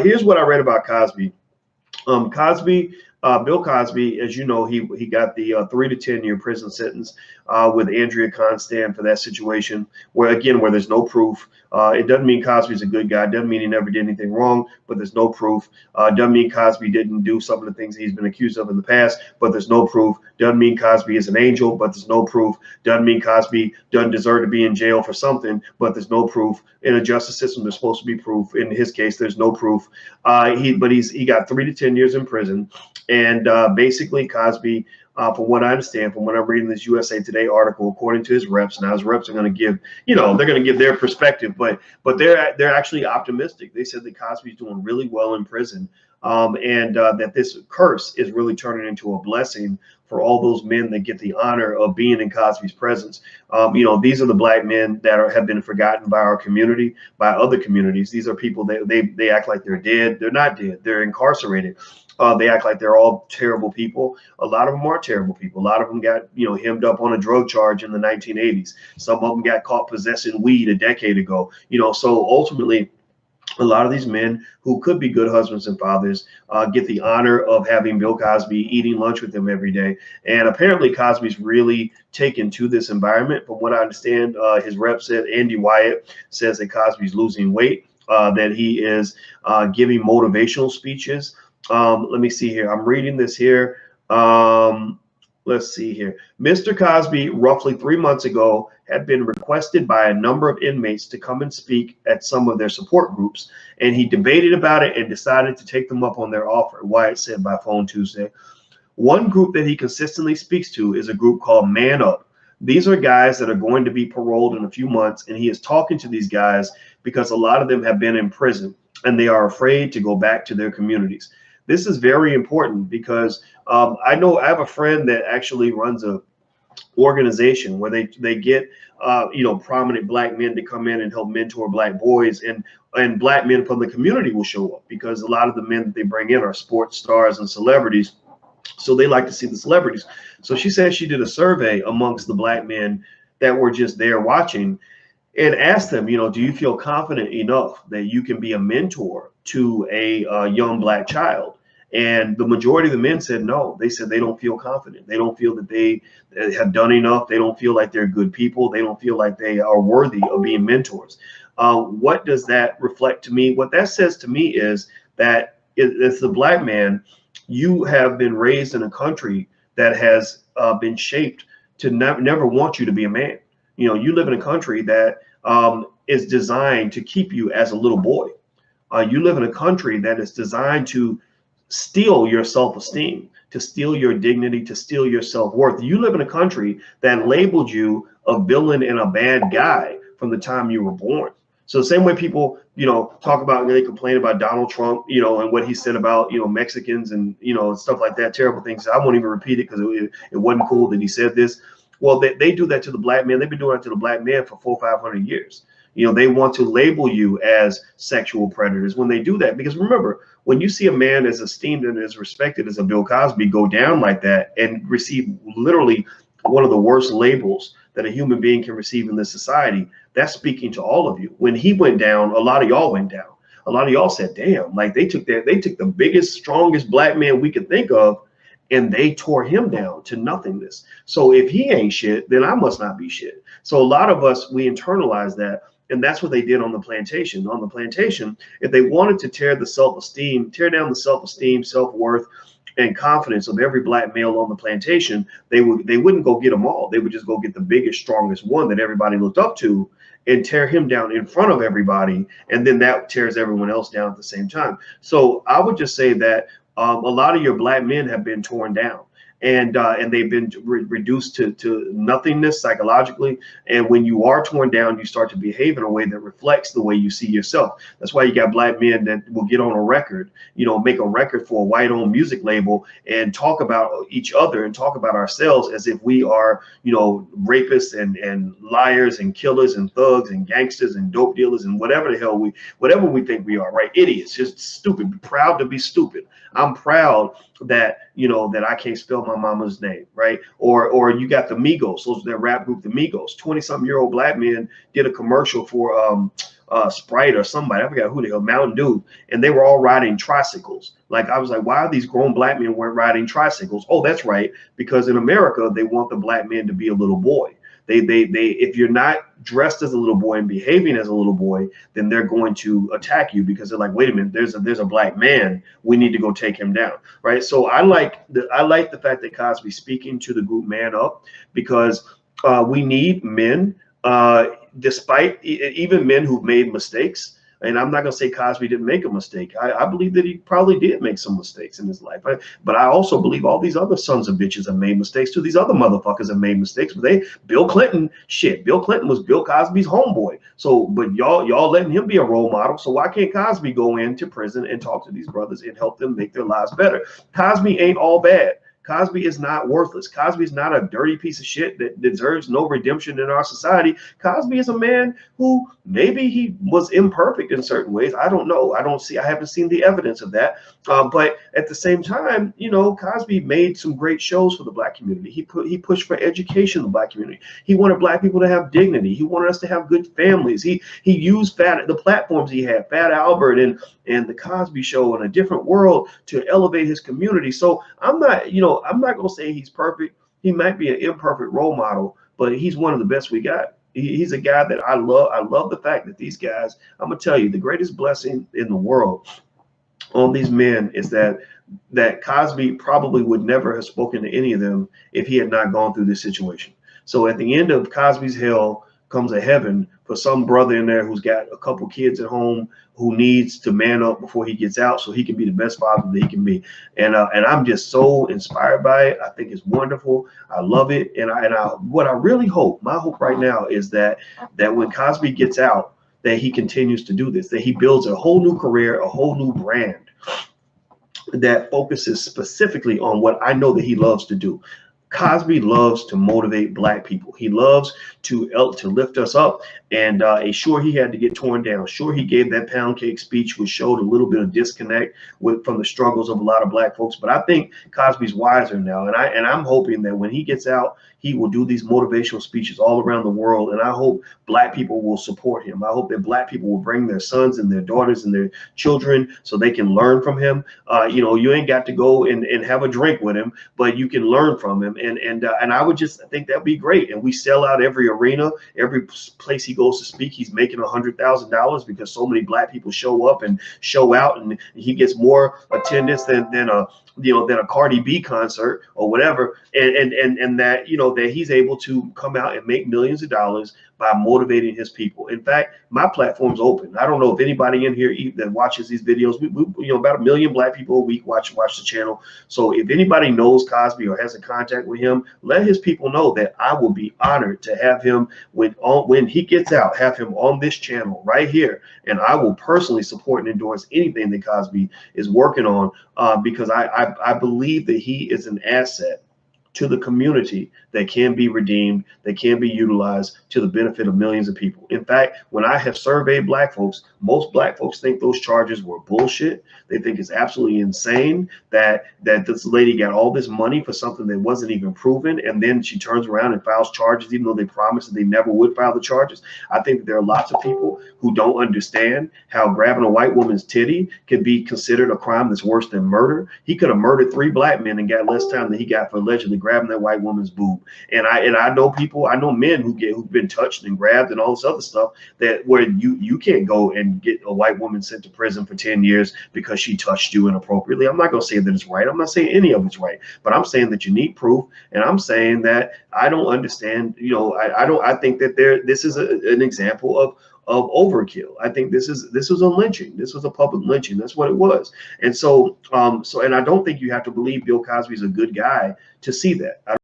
Here's what I read about Cosby. Cosby, Bill Cosby, as you know, he got the 3 to 10 year prison sentence with Andrea Constand for that situation, where there's no proof. It doesn't mean Cosby's a good guy. It doesn't mean he never did anything wrong, but there's no proof. Doesn't mean Cosby didn't do some of the things he's been accused of in the past, but there's no proof. Doesn't mean Cosby is an angel, but there's no proof. Doesn't mean Cosby doesn't deserve to be in jail for something, but there's no proof. In a justice system, there's supposed to be proof. In his case, there's no proof. He got 3 to 10 years in prison, and basically Cosby, from what I understand, from what I'm reading this USA Today article, according to his reps, now his reps are going to give, they're going to give their perspective, but they're actually optimistic. They said that Cosby's doing really well in prison, and that this curse is really turning into a blessing for all those men that get the honor of being in Cosby's presence. These are the black men that have been forgotten by our community, by other communities. These are people that they act like they're dead. They're not dead. They're incarcerated. They act like they're all terrible people. A lot of them are terrible people. A lot of them got, hemmed up on a drug charge in the 1980s. Some of them got caught possessing weed a decade ago. So ultimately, a lot of these men who could be good husbands and fathers get the honor of having Bill Cosby eating lunch with them every day. And apparently Cosby's really taken to this environment. From what I understand, his rep said, Andy Wyatt says that Cosby's losing weight, that he is giving motivational speeches. Let me see here. I'm reading this here. Let's see here. Mr. Cosby, roughly 3 months ago, had been requested by a number of inmates to come and speak at some of their support groups, and he debated about it and decided to take them up on their offer, Wyatt said by phone Tuesday. One group that he consistently speaks to is a group called Man Up. These are guys that are going to be paroled in a few months, and he is talking to these guys because a lot of them have been in prison, and they are afraid to go back to their communities. This is very important because I know I have a friend that actually runs a organization where they get prominent black men to come in and help mentor black boys, and black men from the community will show up because a lot of the men that they bring in are sports stars and celebrities. So they like to see the celebrities. So she said she did a survey amongst the black men that were just there watching and asked them, do you feel confident enough that you can be a mentor to a young black child? And the majority of the men said no. They said they don't feel confident. They don't feel that they have done enough. They don't feel like they're good people. They don't feel like they are worthy of being mentors. What does that reflect to me? What that says to me is that as a black man, you have been raised in a country that has been shaped to never want you to be a man. You live in a country that is designed to keep you as a little boy. You live in a country that is designed to steal your self-esteem, to steal your dignity, to steal your self-worth. You live in a country that labeled you a villain and a bad guy from the time you were born. So the same way people, talk about, they complain about Donald Trump, and what he said about, Mexicans and, and stuff like that, terrible things. I won't even repeat it because it wasn't cool that he said this. Well, they do that to the black man. They've been doing that to the black man for 400 or 500 years. They want to label you as sexual predators when they do that. Because remember, when you see a man as esteemed and as respected as a Bill Cosby go down like that and receive literally one of the worst labels that a human being can receive in this society, that's speaking to all of you. When he went down, a lot of y'all went down. A lot of y'all said, damn, like they took the biggest, strongest black man we could think of, and they tore him down to nothingness. So if he ain't shit, then I must not be shit. So a lot of us, we internalize that. And that's what they did on the plantation. On the plantation, if they wanted to tear down the self-esteem, self-worth, and confidence of every black male on the plantation, they wouldn't go get them all. They would just go get the biggest, strongest one that everybody looked up to and tear him down in front of everybody. And then that tears everyone else down at the same time. So I would just say that a lot of your black men have been torn down. And they've been reduced to nothingness psychologically. And when you are torn down, you start to behave in a way that reflects the way you see yourself. That's why you got black men that will get on a record, make a record for a white-owned music label and talk about each other and talk about ourselves as if we are, rapists and liars and killers and thugs and gangsters and dope dealers and whatever we think we are, right? Idiots, just stupid, proud to be stupid. I'm proud that that I can't spell my mama's name, right? Or you got the Migos, that rap group, the Migos. 20-something-year-old black men did a commercial for Sprite or somebody, I forgot who the hell, Mountain Dew, and they were all riding tricycles. Like, I was like, why are these grown black men weren't riding tricycles? Oh, that's right, because in America they want the black man to be a little boy. They if you're not dressed as a little boy and behaving as a little boy, then they're going to attack you, because they're like, wait a minute, there's a black man, we need to go take him down, right? So I like the fact that Cosby's speaking to the group Man Up, because we need men, despite even men who've made mistakes. And I'm not going to say Cosby didn't make a mistake. I believe that he probably did make some mistakes in his life. But I also believe all these other sons of bitches have made mistakes too. These other motherfuckers have made mistakes. But Bill Clinton was Bill Cosby's homeboy. So, but y'all letting him be a role model. So why can't Cosby go into prison and talk to these brothers and help them make their lives better? Cosby ain't all bad. Cosby is not worthless. Cosby is not a dirty piece of shit that deserves no redemption in our society. Cosby is a man who maybe he was imperfect in certain ways. I don't know. I haven't seen the evidence of that. But at the same time, Cosby made some great shows for the black community. He pushed for education in the black community. He wanted black people to have dignity. He wanted us to have good families. He used the platforms he had, Fat Albert and the Cosby Show and A Different World, to elevate his community. So I'm not going to say he's perfect. He might be an imperfect role model, but he's one of the best we got. He's a guy that I love. I love the fact that these guys, I'm going to tell you, the greatest blessing in the world on these men is that Cosby probably would never have spoken to any of them if he had not gone through this situation. So at the end of Cosby's hell comes a heaven for some brother in there who's got a couple kids at home, who needs to man up before he gets out so he can be the best father that he can be. And I'm just so inspired by it. I think it's wonderful. I love it. And what I really hope, my hope right now, is that when Cosby gets out, that he continues to do this, that he builds a whole new career, a whole new brand that focuses specifically on what I know that he loves to do. Cosby loves to motivate black people. He loves to lift us up. And sure, he had to get torn down. Sure, he gave that pound cake speech, which showed a little bit of disconnect from the struggles of a lot of black folks. But I think Cosby's wiser now, and I'm hoping that when he gets out, he will do these motivational speeches all around the world. And I hope black people will support him. I hope that black people will bring their sons and their daughters and their children so they can learn from him. You ain't got to go and have a drink with him, but you can learn from him. And I would just think that'd be great. And we sell out every arena, every place he goes to speak. He's making $100,000 because so many black people show up and show out, and he gets more attendance than a Cardi B concert or whatever. And that that he's able to come out and make millions of dollars by motivating his people. In fact, my platform's open. I don't know if anybody in here that watches these videos. We about 1 million black people a week watch the channel. So if anybody knows Cosby or has a contact with him, let his people know that I will be honored to have him when he gets out, have him on this channel right here, and I will personally support and endorse anything that Cosby is working on, because I believe that he is an asset to the community that can be redeemed, that can be utilized to the benefit of millions of people. In fact, when I have surveyed black folks, most black folks think those charges were bullshit. They think it's absolutely insane that this lady got all this money for something that wasn't even proven, and then she turns around and files charges even though they promised that they never would file the charges. I think that there are lots of people who don't understand how grabbing a white woman's titty can be considered a crime that's worse than murder. He could have murdered 3 black men and got less time than he got for allegedly grabbing that white woman's boob. And I know men who've been touched and grabbed and all this other stuff, that where you can't go and get a white woman sent to prison for 10 years because she touched you inappropriately. I'm not going to say that it's right. I'm not saying any of it's right, but I'm saying that you need proof. And I'm saying that I don't understand. I think that this is an example of overkill. I think this was a lynching. This was a public lynching. That's what it was. And so and I don't think you have to believe Bill Cosby's a good guy to see that.